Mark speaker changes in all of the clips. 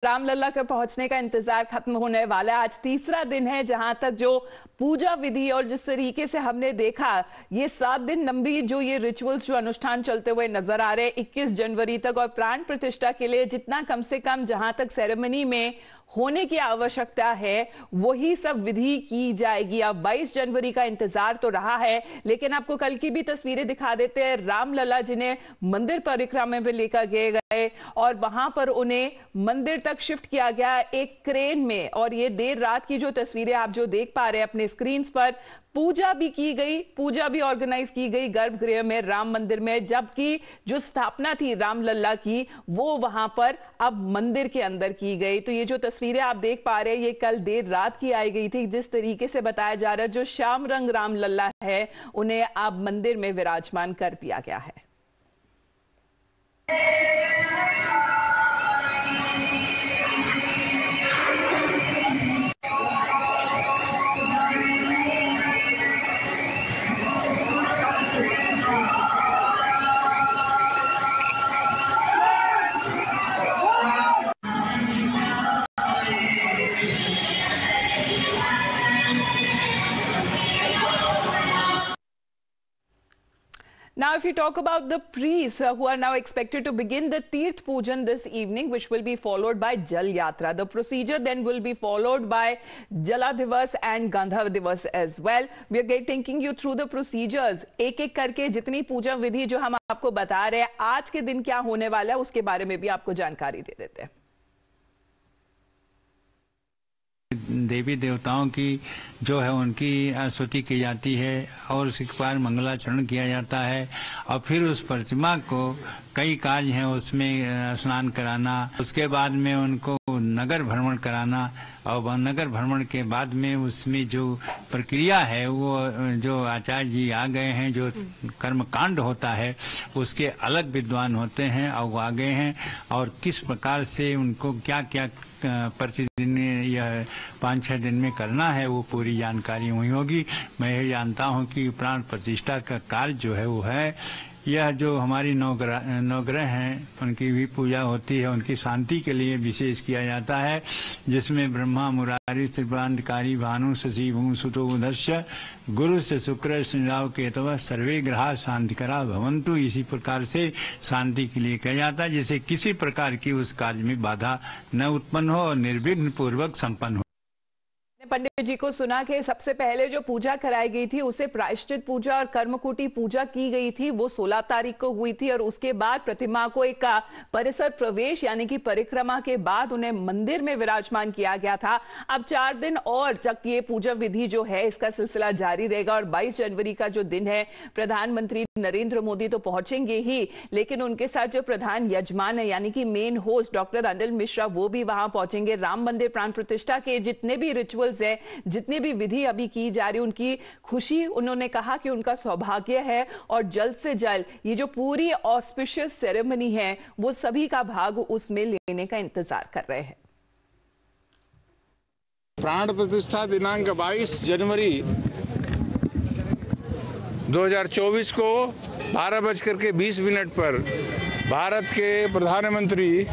Speaker 1: रामलला के पहुंचने का इंतजार खत्म होने वाला है। आज तीसरा दिन है जहां तक जो पूजा विधि और जिस तरीके से हमने देखा ये 7 दिन लंबी जो ये रिचुअल्स जो अनुष्ठान चलते हुए नजर आ रहे हैं 21 जनवरी तक, और प्राण प्रतिष्ठा के लिए जितना कम से कम जहां तक सेरेमनी में होने की आवश्यकता है वही सब विधि की जाएगी। अब 22 जनवरी का इंतजार तो रहा है, लेकिन आपको कल की भी तस्वीरें दिखा देते हैं। रामलला जिन्हें मंदिर परिक्रमा में लेकर गए और वहां पर उन्हें मंदिर तक शिफ्ट किया गया एक क्रेन में, और ये देर रात की जो तस्वीरें आप जो देख पा रहे हैं अपने स्क्रीन पर, पूजा भी की गई, पूजा भी ऑर्गेनाइज की गई गर्भगृह में, राम मंदिर में, जबकि जो स्थापना थी रामलला की वो वहां पर अब मंदिर के अंदर की गई। तो ये जो तस्वीरें आप देख पा रहे हैं ये कल देर रात की आई गई थी। जिस तरीके से बताया जा रहा है जो श्याम रंग रामलला है उन्हें अब मंदिर में विराजमान कर दिया गया है। Now, if you talk about the priests who are now expected to begin the Tirth Pujan this evening, which will be followed by Jal Yatra. The procedure then will be followed by Jala Divas and Gandharv Divas as well. We are taking you through the procedures. एक एक करके जितनी पूजा विधि जो हम आपको बता रहे हैं आज के दिन क्या होने वाला है उसके बारे में भी आपको जानकारी दे देते हैं।
Speaker 2: देवी देवताओं की जो है उनकी स्तुति की जाती है और उसके बाद मंगलाचरण किया जाता है, और फिर उस प्रतिमा को कई कार्य हैं उसमें स्नान कराना, उसके बाद में उनको नगर भ्रमण कराना, और नगर भ्रमण के बाद में उसमें जो प्रक्रिया है वो जो आचार्य जी आ गए हैं, जो कर्मकांड होता है उसके अलग विद्वान होते हैं और वो आ गए हैं, और किस प्रकार से उनको क्या क्या प्रतिदिन या 5-6 दिन में करना है वो पूरी जानकारी हुई होगी। मैं ये जानता हूँ कि प्राण प्रतिष्ठा का कार्य जो है वो है, यह जो हमारी नवग्रह हैं उनकी भी पूजा होती है, उनकी शांति के लिए विशेष किया जाता है, जिसमें ब्रह्मा मुरारी त्रिपुरांतकारी भानु शशि भूम सुतो उदस्य गुरु से शुक्र श्रीराव केतव सर्वे ग्रहा शांतिकरा भवंतु। इसी प्रकार से शांति के लिए किया जाता है जिससे किसी प्रकार की उस कार्य में बाधा न उत्पन्न हो और निर्विघ्न पूर्वक संपन्न हो।
Speaker 1: पंडित जी को सुना कि सबसे पहले जो पूजा कराई गई थी उसे प्रायश्चित पूजा और कर्मकुटी पूजा की गई थी, वो 16 तारीख को हुई थी, और उसके बाद प्रतिमा को एक परिसर प्रवेश यानी कि परिक्रमा के बाद उन्हें मंदिर में विराजमान किया गया था। अब 4 दिन और तक ये पूजा विधि जो है इसका सिलसिला जारी रहेगा, और 22 जनवरी का जो दिन है प्रधानमंत्री नरेंद्र मोदी तो पहुंचेंगे ही, लेकिन उनके साथ जो प्रधान यजमान है यानी कि main host doctor Anil Mishra वो भी वहां पहुंचेंगे। राम मंदिर प्राण प्रतिष्ठा के जितने भी रिचुअल्स है, जितनी भी विधि अभी की जा रही उनकी खुशी, उन्होंने कहा कि उनका सौभाग्य है और जल्द से जल्द ये जो पूरी ऑस्पिशियस सेरेमनी है वो सभी का भाग उसमें लेने का इंतजार कर रहे हैं।
Speaker 3: प्राण प्रतिष्ठा दिनांक 22 जनवरी 2024 को 12:20 पर भारत के प्रधानमंत्री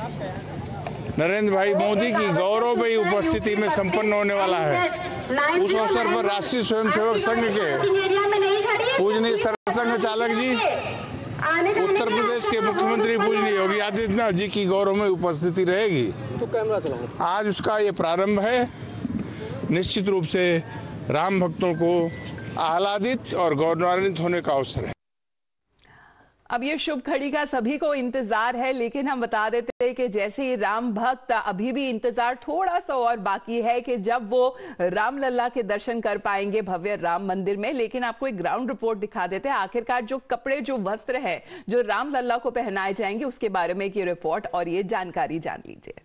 Speaker 3: नरेंद्र भाई मोदी की गौरवमयी उपस्थिति में संपन्न होने वाला है। उस अवसर पर राष्ट्रीय स्वयंसेवक संघ के पूजनीय सरसंघ चालक जी, उत्तर प्रदेश के मुख्यमंत्री पूजनीय योगी आदित्यनाथ जी की गौरवमयी उपस्थिति रहेगी। आज उसका ये प्रारंभ है। निश्चित रूप से राम भक्तों को आह्लादित और गौरवान्वित होने का अवसर है।
Speaker 1: अब ये शुभ घड़ी का सभी को इंतजार है, लेकिन हम बता देते हैं कि जैसे ही राम भक्त अभी भी इंतजार थोड़ा सा और बाकी है कि जब वो रामलला के दर्शन कर पाएंगे भव्य राम मंदिर में। लेकिन आपको एक ग्राउंड रिपोर्ट दिखा देते हैं, आखिरकार जो कपड़े जो वस्त्र है जो रामलला को पहनाए जाएंगे उसके बारे में एक रिपोर्ट और ये जानकारी जान लीजिए।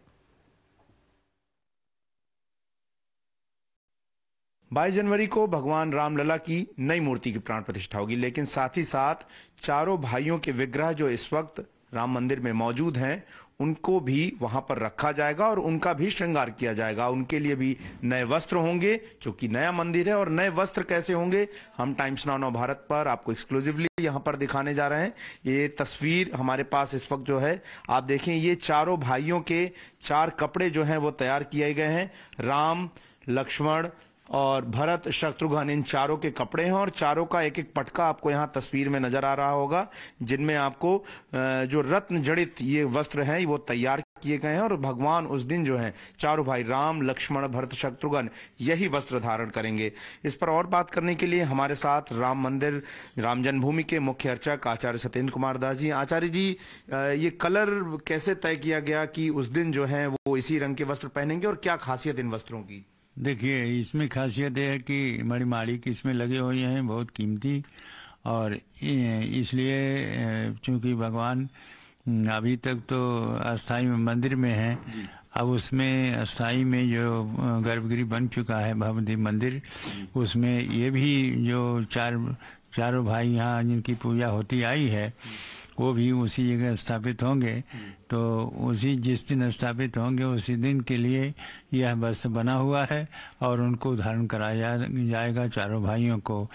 Speaker 4: 22 जनवरी को भगवान रामलला की नई मूर्ति की प्राण प्रतिष्ठा होगी, लेकिन साथ ही साथ चारों भाइयों के विग्रह जो इस वक्त राम मंदिर में मौजूद हैं उनको भी वहां पर रखा जाएगा और उनका भी श्रृंगार किया जाएगा। उनके लिए भी नए वस्त्र होंगे, क्योंकि नया मंदिर है। और नए वस्त्र कैसे होंगे, हम टाइम्स नाउ भारत पर आपको एक्सक्लूसिवली यहां पर दिखाने जा रहे हैं। ये तस्वीर हमारे पास इस वक्त जो है, आप देखें, ये चारों भाइयों के 4 कपड़े जो हैं वो तैयार किए गए हैं। राम, लक्ष्मण और भरत, शत्रुघ्न, इन चारों के कपड़े हैं और चारों का एक एक पटका आपको यहाँ तस्वीर में नजर आ रहा होगा, जिनमें आपको जो रत्न जड़ित ये वस्त्र हैं वो तैयार किए गए हैं। और भगवान उस दिन जो है चारों भाई राम, लक्ष्मण, भरत, शत्रुघ्न यही वस्त्र धारण करेंगे। इस पर और बात करने के लिए हमारे साथ राम मंदिर, राम जन्मभूमि के मुख्य अर्चक आचार्य सत्येंद्र कुमार दास जी। आचार्य जी, ये कलर कैसे तय किया गया कि उस दिन जो है वो इसी रंग के वस्त्र पहनेंगे और क्या खासियत इन वस्त्रों की?
Speaker 2: देखिए, इसमें खासियत है कि मणिमाणिक इसमें लगे हुए हैं, बहुत कीमती। और इसलिए चूंकि भगवान अभी तक तो अस्थाई मंदिर में है, अब उसमें अस्थाई में जो गर्भगृह बन चुका है भव्य मंदिर, उसमें ये भी जो चारों भाई यहाँ जिनकी पूजा होती आई है वो भी उसी जगह स्थापित होंगे। तो उसी जिस दिन स्थापित होंगे उसी दिन के लिए यह वस्त्र बना हुआ है और उनको धारण कराया जाएगा चारों भाइयों को।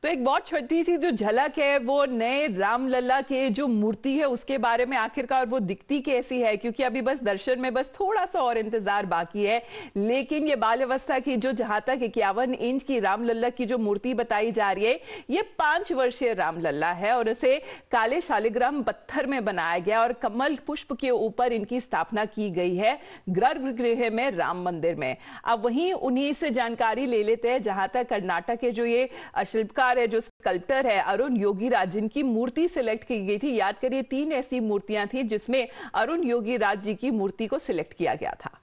Speaker 1: तो एक बहुत छोटी सी जो झलक है वो नए रामलला के जो मूर्ति है उसके बारे में, आखिरकार वो दिखती कैसी है, क्योंकि अभी बस दर्शन में बस थोड़ा सा और इंतजार बाकी है। लेकिन ये बाल अवस्था की जो, जहां तक 51 इंच की रामलला की जो मूर्ति बताई जा रही है, ये 5 वर्षीय रामलला है और इसे काले शालिग्राम पत्थर में बनाया गया और कमल पुष्प के ऊपर इनकी स्थापना की गई है गर्भगृह में, राम मंदिर में। अब वहीं उन्हीं से जानकारी ले लेते हैं, जहां तक कर्नाटक के जो ये शिल्पकार है, जो स्कल्प्टर है अरुण योगीराज, जिनकी मूर्ति सिलेक्ट की गई थी। याद करिए 3 ऐसी मूर्तियां थी जिसमें अरुण योगीराज जी की मूर्ति को सिलेक्ट किया गया था।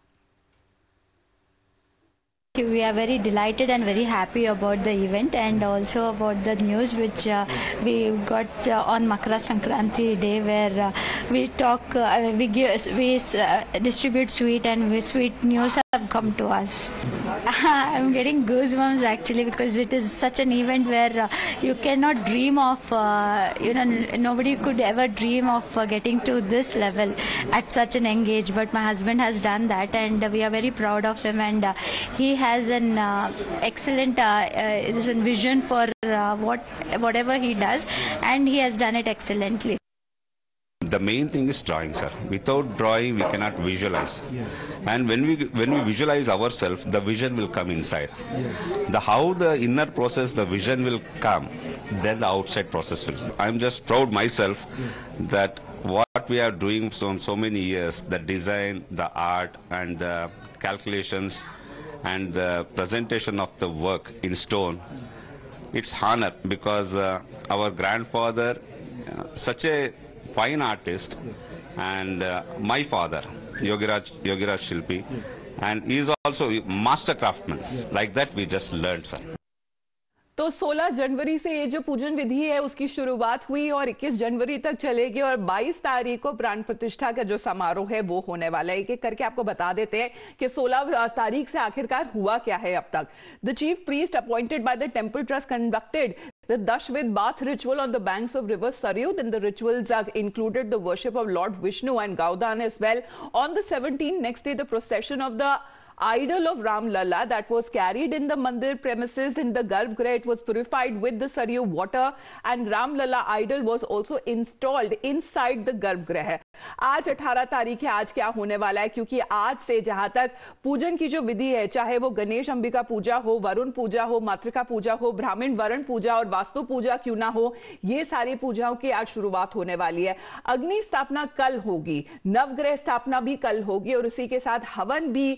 Speaker 5: We are very delighted and very happy about the event and also about the news which we got on Makara Sankranti day, where we talk, we distribute sweet and sweet news have come to us. I'm getting goosebumps actually, because it is such an event where you cannot dream of, nobody could ever dream of getting to this level at such an young age. But my husband has done that and we are very proud of him, and he has an excellent vision for whatever he does, and he has done it excellently.
Speaker 6: The main thing is drawing, sir. Without drawing, we cannot visualize. And when we visualize ourselves, the vision will come inside. How the inner process, the vision will come, then the outside process will. I'm just proud myself that what we are doing so many years, the design, the art, and the calculations, and the presentation of the work in stone, it's honor, because our grandfather, such a fine artist, and my father, Yogiraj Shilpi, and he is also a master craftsman. Like that we just learned, sir.
Speaker 1: तो 16 जनवरी से ये जो पूजन विधि है उसकी शुरुआत हुई और 21 जनवरी तक चलेगी और 22 तारीख को प्राण प्रतिष्ठा का जो समारोह है वो होने वाला है। एक एक करके आपको बता देते हैं कि 16 तारीख से आखिरकार हुआ क्या है अब तक। The chief priest appointed by the temple trust conducted the Dashvid bath ritual on the banks of river Saryu. Then the rituals included the worship of Lord Vishnu and Gaudan as well. On the 17th, next day, the procession of the idol of Ram Lalla that was carried in the mandir premises in the Garbhagriha. It was purified with the Saryu water, and Ram Lalla idol was also installed inside the Garbhagriha. आज 18 तारीख है। आज क्या होने वाला है, क्योंकि आज से जहां तक पूजन की जो विधि है, चाहे वो गणेश अंबिका पूजा हो, वरुण पूजा हो, मातृका पूजा हो, ब्राह्मण वरण पूजा और वास्तु पूजा क्यों ना हो, ये सारी पूजाओं की आज शुरुआत होने वाली है। अग्नि स्थापना कल होगी, नवग्रह स्थापना भी कल होगी और उसी के साथ हवन भी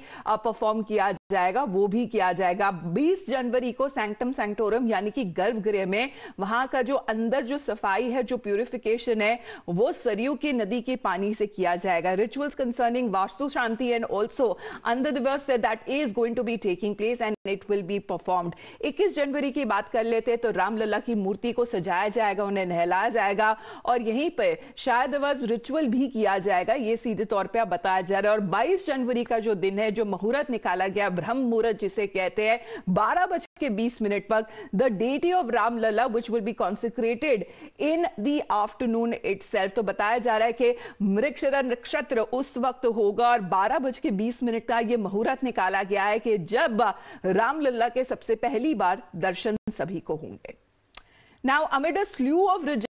Speaker 1: परफॉर्म किया जाएगा, वो भी किया जाएगा। 20 जनवरी को सैंक्टम सैंक्टोरम यानी कि गर्भगृह में वहां का जो अंदर जो सफाई है, जो प्यूरिफिकेशन है, वो सरयू की नदी के पानी से किया जाएगा। Rituals concerning Vastu Shanti and also under the vyavastha that is going to be taking place and it will be performed. 21 जनवरी की बात कर लेते हैं तो रामलला की मूर्ति को सजाया जाएगा, उन्हें नहलाया जाएगा और यहीं पे शायद रिचुअल भी किया जाएगा, ये सीधे तौर पे बताया जा रहा है। और 22 जनवरी का जो दिन है, जो मुहूर्त निकाला गया, ब्रह्म मुहूर्त जिसे कहते हैं, 12 12:20 पर the deity of Ramlala which will be consecrated in the afternoon itself. तो बताया जा रहा है कि मृगशिरा नक्षत्र उस वक्त होगा और 12:20 का यह मुहूर्त निकाला गया है कि जब रामलला के सबसे पहली बार दर्शन सभी को होंगे। Now amid a स्लू of